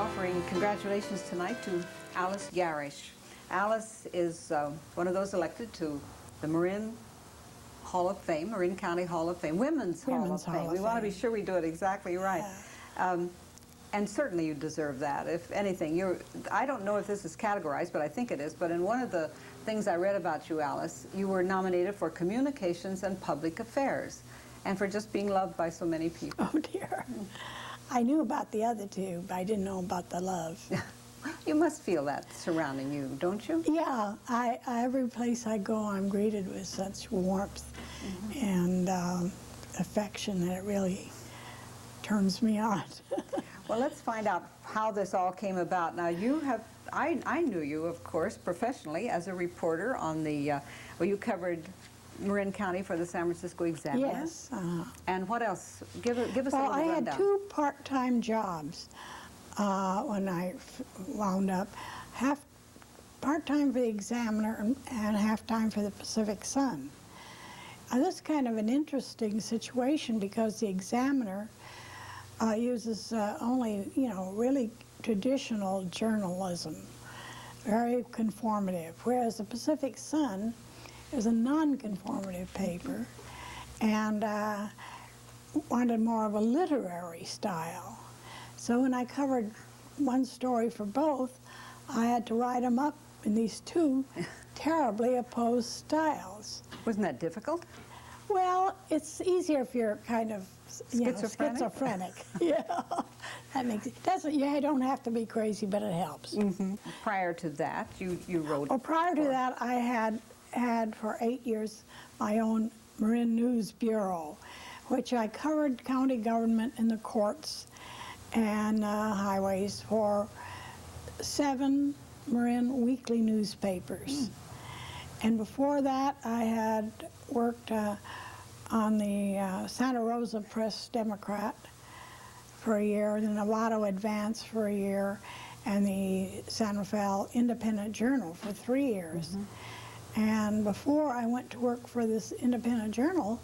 offering congratulations tonight to Alice Yarish. Alice is one of those elected to the Marin Hall of Fame, Marin County Hall of Fame, Women's Hall of Fame. We want to be sure we do it exactly right. And certainly you deserve that. If anything, I don't know if this is categorized, but I think it is. But in one of the things I read about you, Alice, you were nominated for Communications and Public Affairs, and for just being loved by so many people. Oh dear. I knew about the other two, but I didn't know about the love. You must feel that surrounding you, don't you? Yeah, every place I go, I'm greeted with such warmth and affection that it really turns me on. Well, let's find out how this all came about. Now, you have, I knew you, of course, professionally as a reporter on the, well, you covered Marin County for the San Francisco Examiner. Yes. And what else? Give us a little rundown. I had two part-time jobs when I wound up. Half part-time for the Examiner and half-time for the Pacific Sun. That's kind of an interesting situation because the Examiner uses only, really traditional journalism, very conformative, whereas the Pacific Sun is a non-conformative paper and wanted more of a literary style. So when I covered one story for both, I had to write them up in these two terribly opposed styles. Wasn't that difficult? Well, it's easier if you're kind of schizophrenic. Yeah, that makes it. You don't have to be crazy, but it helps. Prior to that, you wrote. Well, prior to that, I had for 8 years my own Marin News Bureau, which I covered county government and the courts and highways for 7 Marin weekly newspapers. And before that, I had worked on the Santa Rosa Press Democrat for a year, the Novato Advance for a year, and the San Rafael Independent Journal for 3 years. And before I went to work for this independent journal,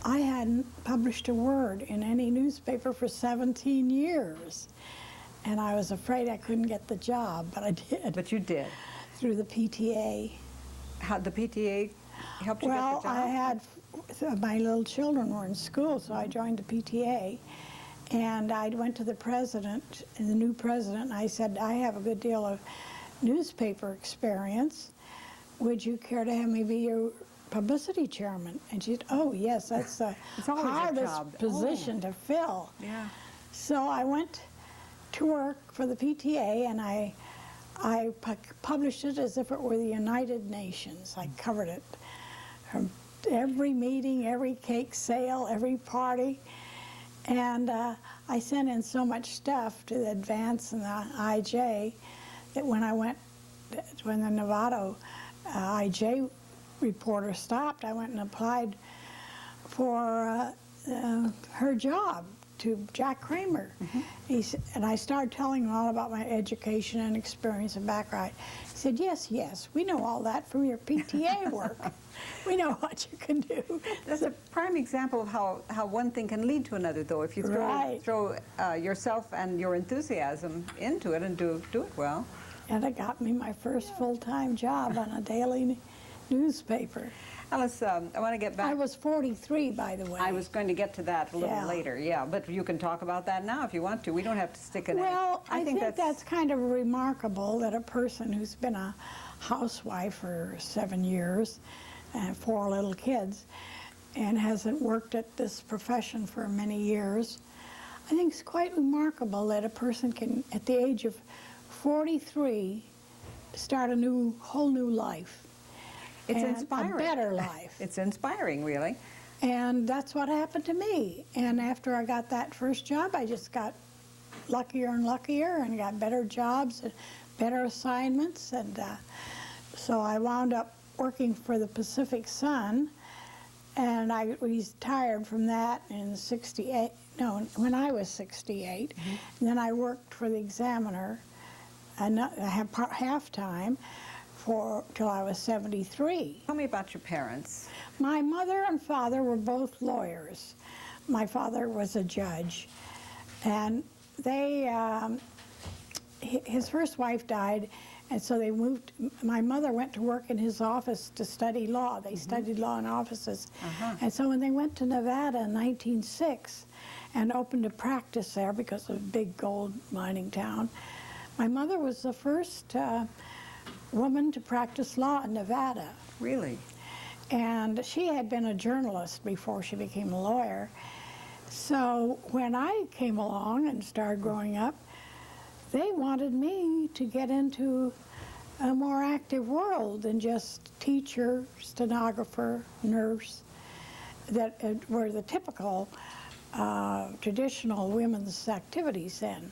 I hadn't published a word in any newspaper for 17 years. And I was afraid I couldn't get the job, but I did. But you did. Through the PTA. How the PTA helped you get the job? Well, my little children were in school, so I joined the PTA. And I went to the president, the new president, and I said, I have a good deal of newspaper experience. Would you care to have me be your publicity chairman? And she said, oh, yes, that's the hardest position to fill. Yeah. So I went to work for the PTA, and I published it as if it were the United Nations. I covered it from every meeting, every cake sale, every party. And I sent in so much stuff to the Advance and the IJ that when the Novato IJ reporter stopped, I went and applied for her job to Jack Kramer. And I started telling him all about my education and experience and background. He said, yes, yes, we know all that from your PTA work. We know what you can do. That's a prime example of how one thing can lead to another, though, if you throw yourself and your enthusiasm into it and do it well. And it got me my first full-time job on a daily newspaper. Alice, I want to get back. I was 43, by the way. I was going to get to that a little later, yeah. But you can talk about that now if you want to. We don't have to stick in it. Well, I think that's kind of remarkable that a person who's been a housewife for 7 years and 4 little kids and hasn't worked at this profession for many years, I think it's quite remarkable that a person can, at the age of 43, start a whole new life. It's inspiring. A better life. It's inspiring, really. And that's what happened to me. And after I got that first job, I just got luckier and luckier and got better jobs and better assignments. And so I wound up working for the Pacific Sun. And I retired from that in when I was 68. And then I worked for the Examiner, and I had half-time, till I was 73. Tell me about your parents. My mother and father were both lawyers. My father was a judge, and they his first wife died, and so they moved. My mother went to work in his office to study law. They studied law in offices. And so when they went to Nevada in 1906 and opened a practice there because of a big gold mining town, my mother was the first woman to practice law in Nevada. Really? And she had been a journalist before she became a lawyer. So when I came along and started growing up, they wanted me to get into a more active world than just teacher, stenographer, nurse, that were the typical traditional women's activities then.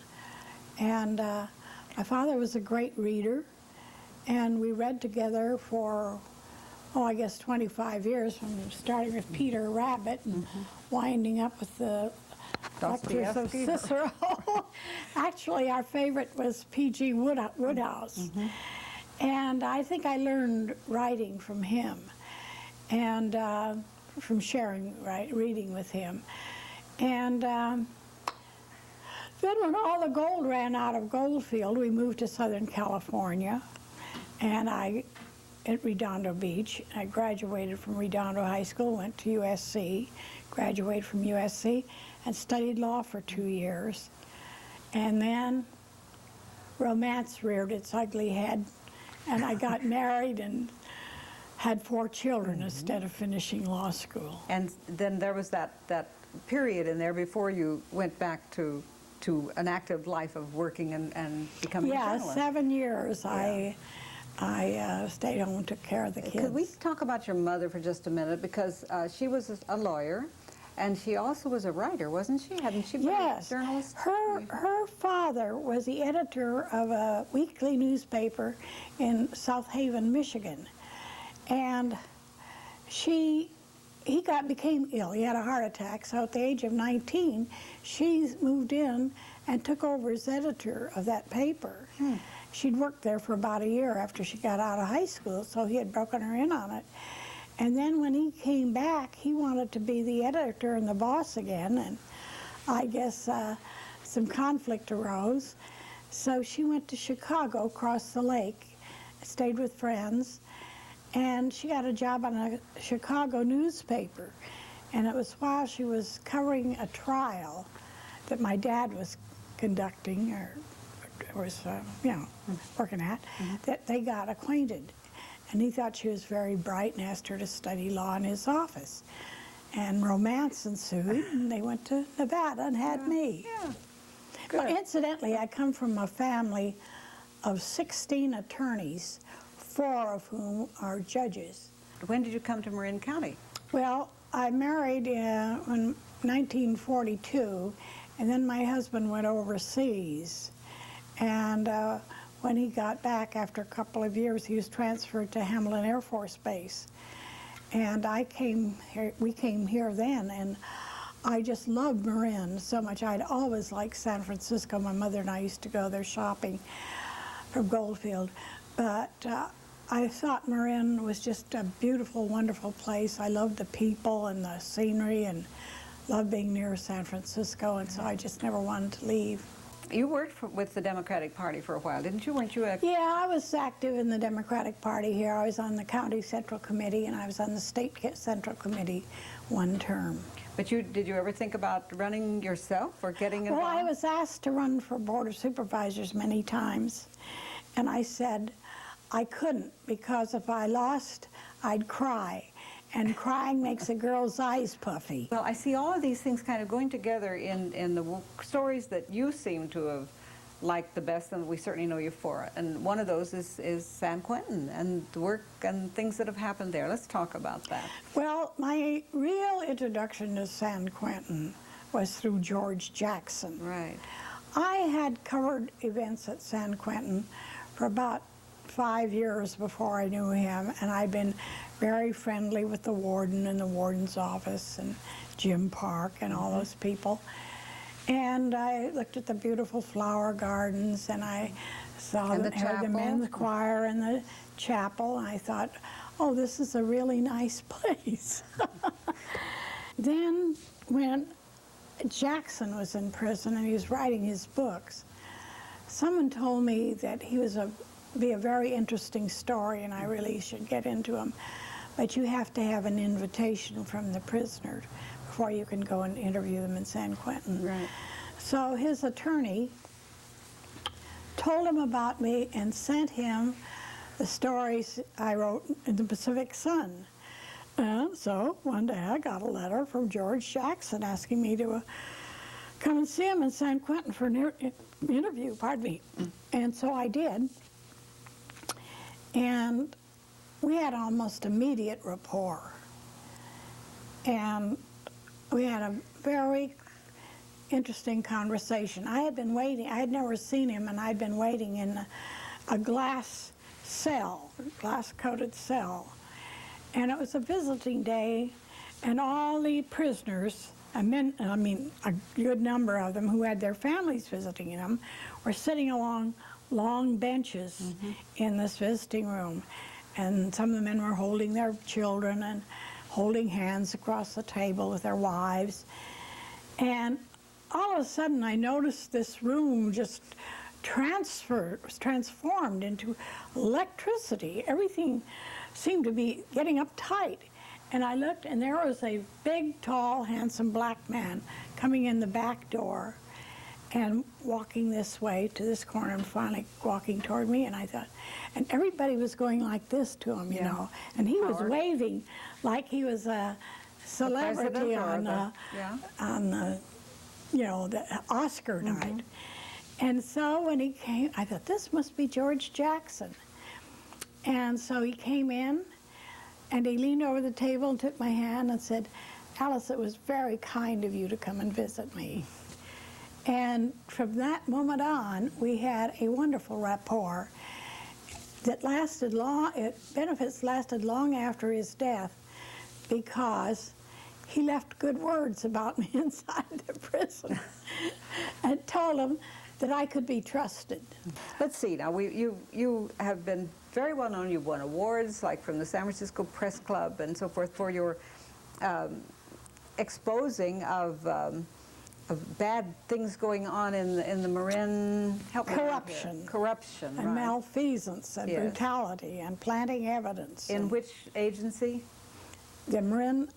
And my father was a great reader, and we read together for, I guess 25 years, from starting with Peter Rabbit and winding up with the lectures of Cicero. Actually, our favorite was P.G. Woodhouse. And I think I learned writing from him, and from sharing reading with him. And then when all the gold ran out of Goldfield, we moved to Southern California, and at Redondo Beach. I graduated from Redondo High School, went to USC, graduated from USC, and studied law for 2 years. And then romance reared its ugly head, and I got married and had 4 children instead of finishing law school. And then there was that period in there before you went back to an active life of working and becoming a journalist. 7 years. Yeah. I stayed home and took care of the kids. Could we talk about your mother for just a minute? Because she was a lawyer, and she also was a writer, wasn't she? Hadn't she been a journalist? Her father was the editor of a weekly newspaper in South Haven, Michigan. And he became ill. He had a heart attack. So at the age of 19, she moved in and took over as editor of that paper. She'd worked there for about a year after she got out of high school, so he had broken her in on it. And then when he came back, he wanted to be the editor and the boss again, and I guess some conflict arose. So she went to Chicago, across the lake, stayed with friends, and she got a job on a Chicago newspaper. And it was while she was covering a trial that my dad was conducting, or was, working at, that they got acquainted. And he thought she was very bright and asked her to study law in his office. And romance ensued, and they went to Nevada and had me. Yeah. Well, incidentally, I come from a family of 16 attorneys, 4 of whom are judges. When did you come to Marin County? Well, I married in 1942, and then my husband went overseas. And when he got back after a couple of years, he was transferred to Hamlin Air Force Base. And we came here then, and I just loved Marin so much. I'd always liked San Francisco. My mother and I used to go there shopping from Goldfield. But I thought Marin was just a beautiful, wonderful place. I loved the people and the scenery, and loved being near San Francisco, and so I just never wanted to leave. You worked with the Democratic Party for a while, didn't you? Weren't you? Yeah, I was active in the Democratic Party here. I was on the County Central Committee, and I was on the State Central Committee one term. But did you ever think about running yourself or getting involved? Well, I was asked to run for Board of Supervisors many times, and I said I couldn't, because if I lost, I'd cry. And crying makes a girl's eyes puffy. Well, I see all of these things kind of going together in the stories that you seem to have liked the best, and we certainly know you for it. And one of those is San Quentin and the work and things that have happened there. Let's talk about that. Well, my real introduction to San Quentin was through George Jackson. Right. I had covered events at San Quentin for about 5 years before I knew him, and I'd been very friendly with the warden and the warden's office and Jim Park and all those people. And I looked at the beautiful flower gardens, and I saw and heard the men's choir and the chapel, and I thought, oh, this is a really nice place. Then when Jackson was in prison and he was writing his books, someone told me that he was be a very interesting story, and I really should get into him. But you have to have an invitation from the prisoner before you can go and interview them in San Quentin. Right. So his attorney told him about me and sent him the stories I wrote in the Pacific Sun. And so one day I got a letter from George Jackson asking me to come and see him in San Quentin for an interview, pardon me. And so I did. And we had almost immediate rapport. And we had a very interesting conversation. I had been waiting, I had never seen him, and I'd been waiting in a glass cell, glass-coated cell. And it was a visiting day, and all the prisoners, a good number of them who had their families visiting them, were sitting along long benches in this visiting room. And some of the men were holding their children and holding hands across the table with their wives. And all of a sudden I noticed this room just transformed into electricity. Everything seemed to be getting uptight. And I looked, and there was a big, tall, handsome black man coming in the back door and walking this way to this corner and finally walking toward me. And I thought, and everybody was going like this to him, you know. And he was waving like he was a celebrity on the Oscar night. And so when he came, I thought, this must be George Jackson. And so he came in, and he leaned over the table and took my hand and said, Alice, it was very kind of you to come and visit me. And from that moment on, we had a wonderful rapport that lasted long, benefits lasted long after his death, because he left good words about me inside the prison and told him that I could be trusted. Let's see, now you have been very well known. You've won awards like from the San Francisco Press Club and so forth for your exposing of bad things going on in the Marin. Corruption, and right. malfeasance and brutality and planting evidence. In which agency? The Marin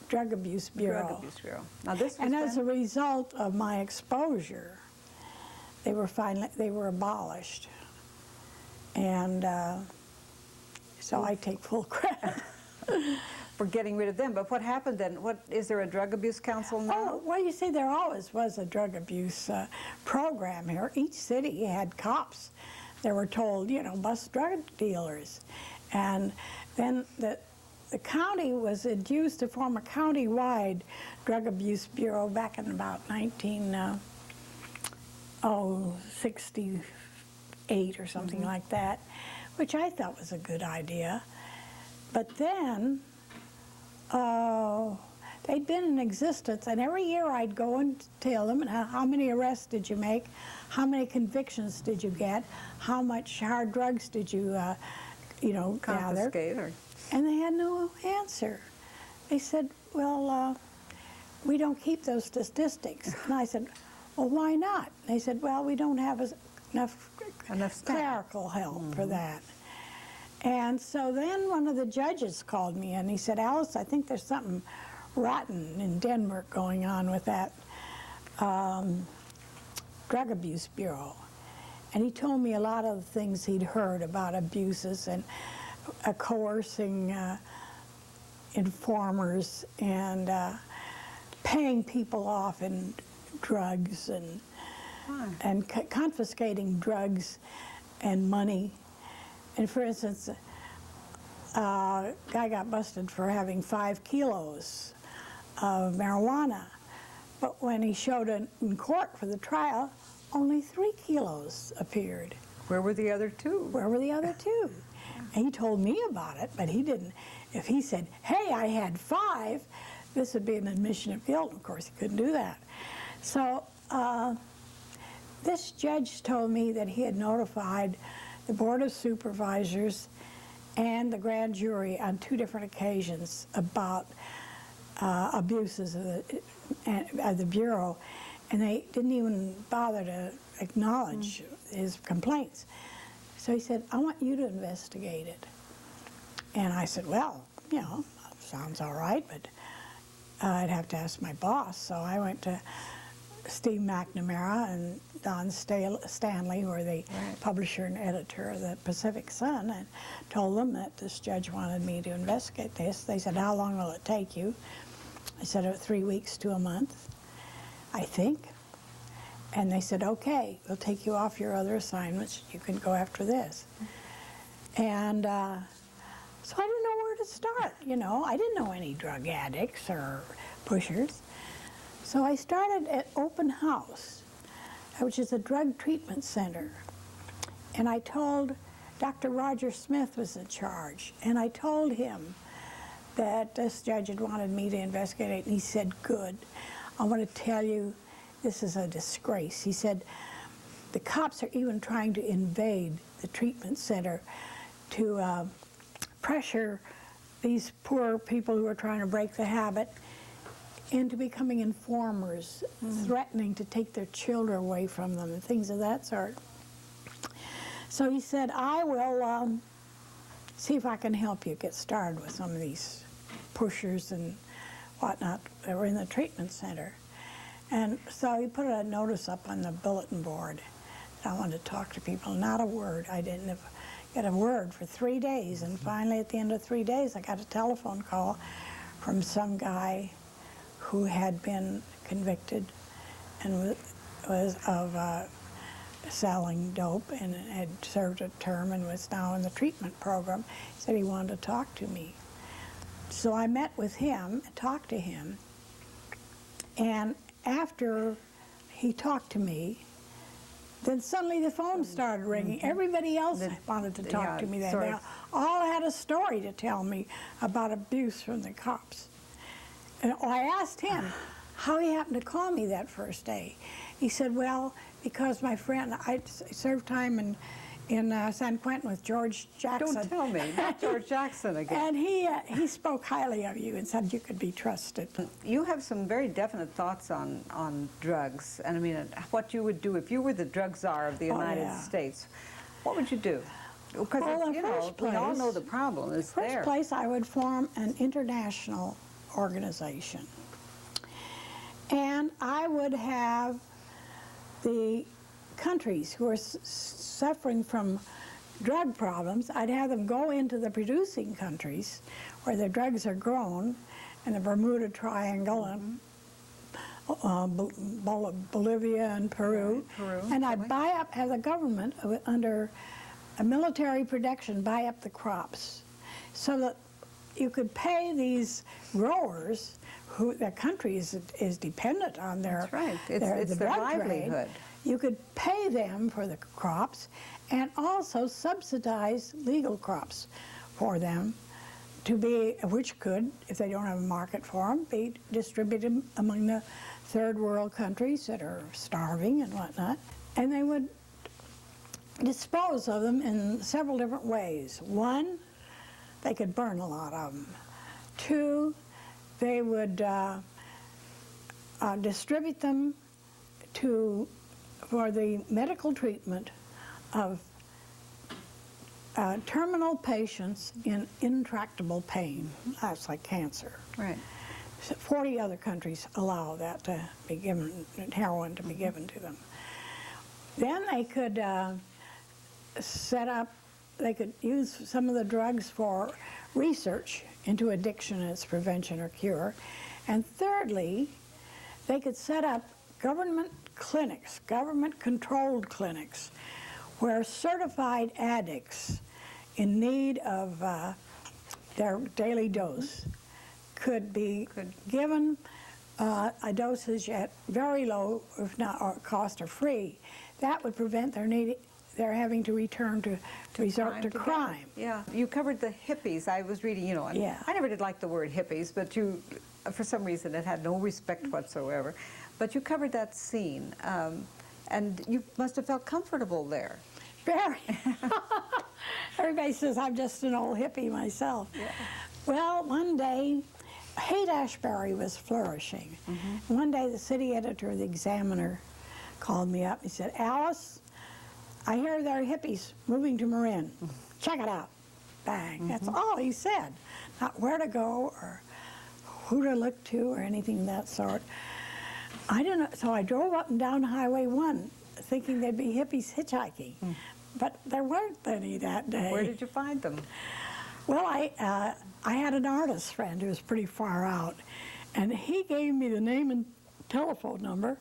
Drug Abuse Bureau. Drug Abuse Bureau. Now this was and as a result of my exposure, they were abolished. And so I take full credit. For getting rid of them. But what happened then? Is there a drug abuse council now? Oh, well, you see, there always was a drug abuse program here. Each city had cops that were told, bust drug dealers. And then the county was induced to form a county-wide drug abuse bureau back in about 1968 or something like that, which I thought was a good idea. But then, they'd been in existence, and every year I'd go and tell them, how many arrests did you make, how many convictions did you get, how much hard drugs did you, gather. And they had no answer. They said, well, we don't keep those statistics. And I said, well, why not? They said, well, we don't have enough clerical help for that. And so then one of the judges called me and he said, Alice, I think there's something rotten in Denver going on with that Drug Abuse Bureau. And he told me a lot of the things he'd heard about abuses and coercing informers and paying people off in drugs and confiscating drugs and money. And for instance, a guy got busted for having 5 kilos of marijuana, but when he showed it in court for the trial, only 3 kilos appeared. Where were the other 2? Where were the other 2? And he told me about it, but he didn't. If he said, hey, I had 5, this would be an admission of guilt. Of course, he couldn't do that. So this judge told me that he had notified the Board of Supervisors and the grand jury on 2 different occasions about abuses of the Bureau, and they didn't even bother to acknowledge his complaints. So he said, I want you to investigate it. And I said, well, you know, sounds all right, but I'd have to ask my boss. So I went to Steve McNamara and Don Stanley, who are the publisher and editor of the Pacific Sun, and told them that this judge wanted me to investigate this. They said, how long will it take you? I said, 3 weeks to a month, I think. And they said, okay, we'll take you off your other assignments. You can go after this. And so I didn't know where to start, you know. I didn't know any drug addicts or pushers. So I started at Open House, which is a drug treatment center. And I told Dr. Roger Smith was in charge. And I told him that this judge had wanted me to investigate it. And he said, good. I want to tell you, this is a disgrace. He said, the cops are even trying to invade the treatment center to pressure these poor people who are trying to break the habit into becoming informers, threatening to take their children away from them and things of that sort. So he said, I will see if I can help you get started with some of these pushers and whatnot that were in the treatment center. And so he put a notice up on the bulletin board that I wanted to talk to people. Not a word. I didn't get a word for 3 days. And finally, at the end of 3 days, I got a telephone call from some guy who had been convicted and was of selling dope and had served a term and was now in the treatment program. He said he wanted to talk to me. So I met with him and talked to him. And after he talked to me, then suddenly the phone started ringing. Everybody else wanted to talk to me then. They all had a story to tell me about abuse from the cops. And I asked him how he happened to call me that first day. He said, well, because my friend, I served time in San Quentin with George Jackson. Don't tell me, not George Jackson again. And he spoke highly of you and said you could be trusted. You have some very definite thoughts on drugs, and I mean, what you would do if you were the drug czar of the United States. What would you do? Because well, you know, we all know the problem is there. In the first place, I would form an international organization. And I would have the countries who are suffering from drug problems, I'd have them go into the producing countries where the drugs are grown, in the Bermuda Triangle and Bolivia and Peru. And I'd buy up, as a government, under a military protection, buy up the crops so that you could pay these growers who their country is dependent on their, it's their livelihood. You could pay them for the crops and also subsidize legal crops for them to be, which could, if they don't have a market for them, be distributed among the third world countries that are starving and whatnot. And they would dispose of them in several different ways. One, they could burn a lot of them. Two, they would distribute them for the medical treatment of terminal patients in intractable pain. That's like cancer. Right. 40 other countries allow that to be given, heroin to be given to them. Then they could set up, they could use some of the drugs for research into addiction and its prevention or cure. And thirdly, they could set up government clinics, government-controlled clinics, where certified addicts in need of their daily dose could be given a dosage at very low, if not cost or free. That would prevent their having to return to resort to crime. Yeah, you covered the hippies. I was reading, you know, and I never did like the word hippies, but you, for some reason, it had no respect whatsoever. But you covered that scene, and you must have felt comfortable there. Very. Everybody says I'm just an old hippie myself. Yeah. Well, one day, Haight-Ashbury was flourishing. One day, the city editor of the Examiner called me up. He said, Alice, I hear there are hippies moving to Marin. Check it out. Bang. That's all he said. Not where to go or who to look to or anything of that sort. I don't know. So I drove up and down Highway 1 thinking there'd be hippies hitchhiking. But there weren't any that day. Where did you find them? Well, I had an artist friend who was pretty far out, and he gave me the name and telephone number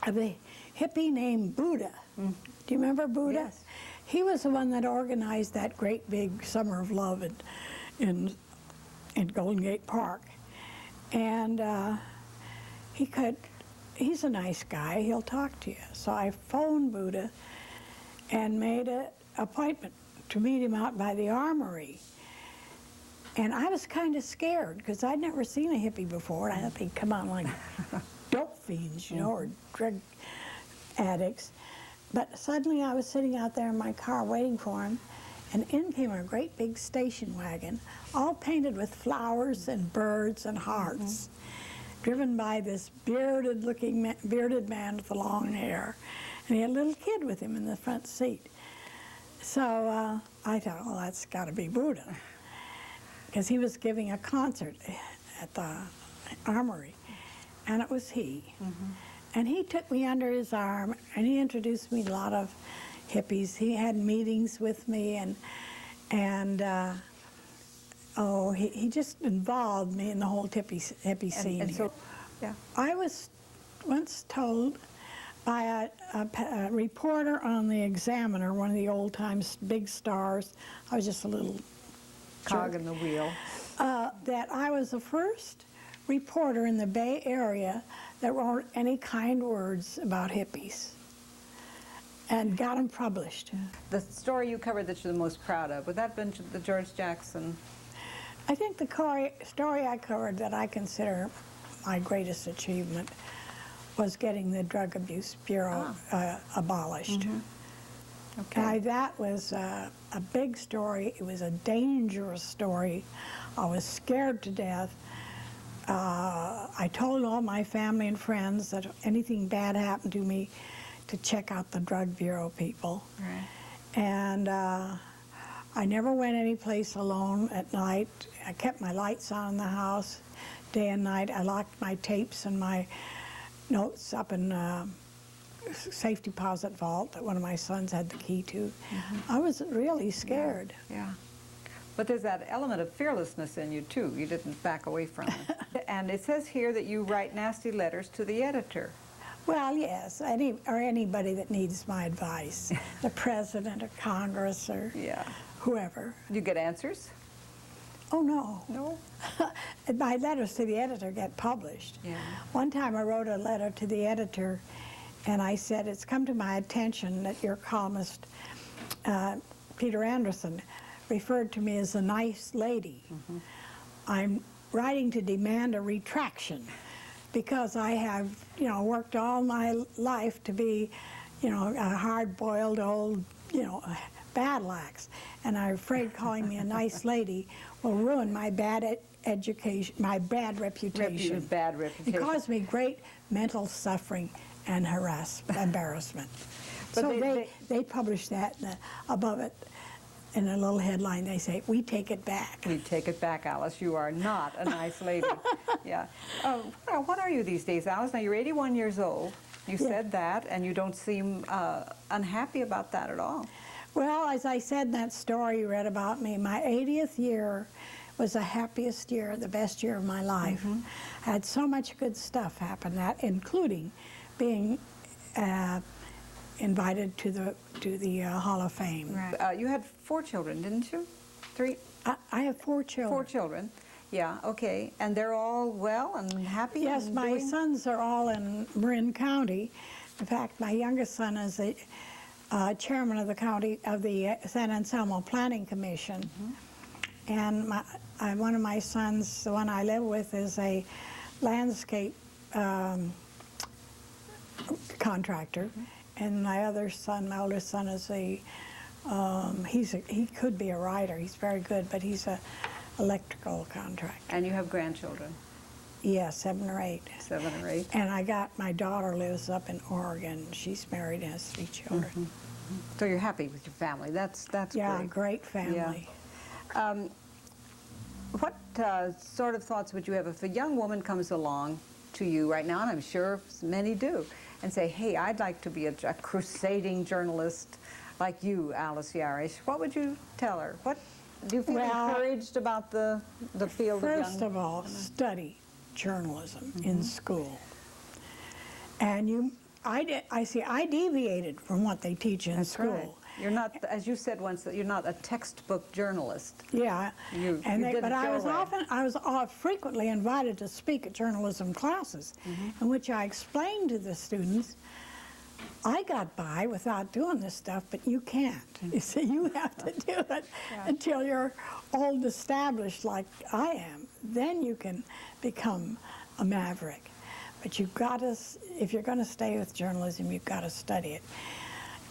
of a hippie named Buddha. Do you remember Buddha? Yes. He was the one that organized that great big Summer of Love in Golden Gate Park. And he's a nice guy, he'll talk to you. So I phoned Buddha and made an appointment to meet him out by the Armory. And I was kind of scared because I'd never seen a hippie before. I thought they'd come out like dope fiends, you know, or drug addicts. But suddenly I was sitting out there in my car waiting for him, and in came a great big station wagon, all painted with flowers and birds and hearts, driven by this bearded man with the long hair. And he had a little kid with him in the front seat. So I thought, well, that's got to be Buddha, because he was giving a concert at the Armory, and it was he. And he took me under his arm, and he introduced me to a lot of hippies. He had meetings with me, he just involved me in the whole hippie scene. And so, yeah. I was once told by a reporter on the Examiner, one of the old-time big stars, I was just a little Cog in the wheel. that I was the first reporter in the Bay Area that wrote any kind words about hippies and got them published. The story you covered that you're the most proud of, would that have been the George Jackson? I think the story I covered that I consider my greatest achievement was getting the Drug Abuse Bureau abolished. Okay. That was a big story. It was a dangerous story. I was scared to death. I told all my family and friends that if anything bad happened to me, to check out the Drug Bureau people. Right. And I never went any place alone at night. I kept my lights on in the house day and night. I locked my tapes and my notes up in safe deposit vault that one of my sons had the key to. I was really scared. Yeah. But there's that element of fearlessness in you, too. You didn't back away from it. And it says here that you write nasty letters to the editor. Well, yes, anybody that needs my advice, the president or Congress or whoever. You get answers? Oh, no. No? My letters to the editor get published. Yeah. One time I wrote a letter to the editor, and I said, it's come to my attention that your columnist, Peter Anderson, referred to me as a nice lady. I'm writing to demand a retraction because I have, worked all my life to be, a hard-boiled old, battle axe. And I'm afraid calling me a nice lady will ruin my bad education, my bad reputation. Bad reputation. It caused me great mental suffering and embarrassment. But so they published that above it. In a little headline, they say, "We take it back." We take it back, Alice. You are not a nice lady. Yeah. What are you these days, Alice? Now, you're 81 years old. You said that, and you don't seem unhappy about that at all. Well, as I said in that story you read about me, my 80th year was the happiest year, the best year of my life. I had so much good stuff happen, including being invited to the Hall of Fame. Right. You had 4 children, didn't you? 3? I have 4 children. 4 children. Yeah, okay. And they're all well and happy? Yes, my sons are all in Marin County. In fact, my youngest son is the chairman of the San Anselmo Planning Commission. And one of my sons, the one I live with, is a landscape contractor. And my other son, my oldest son, is he could be a writer. He's very good, but he's a electrical contractor. And you have grandchildren? Yeah, 7 or 8. 7 or 8. And my daughter lives up in Oregon. She's married and has 3 children. So you're happy with your family. That's Yeah, great. great family. What sort of thoughts would you have if a young woman comes along to you right now, and I'm sure many do, and say, hey, I'd like to be a crusading journalist like you, Alice Yarish? What would you tell her? What do you feel encouraged about the field of young? First of all, study journalism in school. And I deviated from what they teach in school. Right. You're not, as you said once, that you're not a textbook journalist. Yeah, but I was frequently invited to speak at journalism classes, in which I explained to the students, I got by without doing this stuff, but you can't. You see, you have to do it until you're old established like I am. Then you can become a maverick. But you've got to, if you're going to stay with journalism, you've got to study it.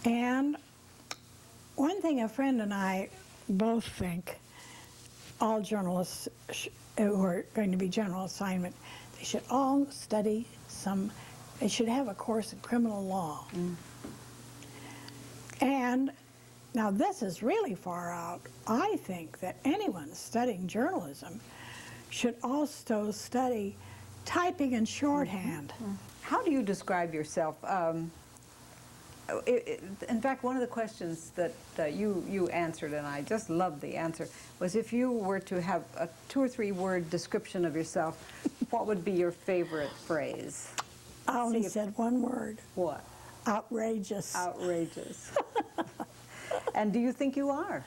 And one thing a friend and I both think, all journalists who are going to be general assignment, they should all study they should have a course in criminal law. And now this is really far out. I think that anyone studying journalism should also study typing and shorthand. How do you describe yourself? In fact, one of the questions that you answered, and I just loved the answer, was if you were to have a 2 or 3 word description of yourself, what would be your favorite phrase? I only said one word. What? Outrageous. Outrageous. And do you think you are?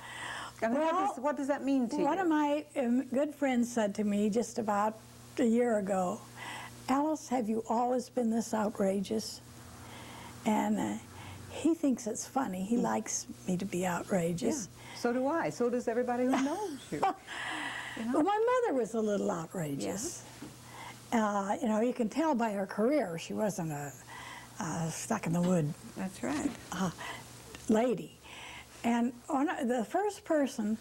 I mean, what does that mean to you? One of my good friends said to me just about a year ago, Alice, have you always been this outrageous? And he thinks it's funny. He likes me to be outrageous. Yeah, so do I. So does everybody who knows you. Well, my mother was a little outrageous. You know, you can tell by her career she wasn't a stuck-in-the-wood That's right. lady. And the first person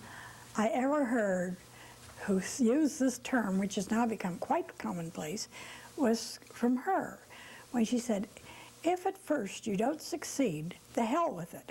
I ever heard who used this term, which has now become quite commonplace, was from her, when she said, if at first you don't succeed, the hell with it.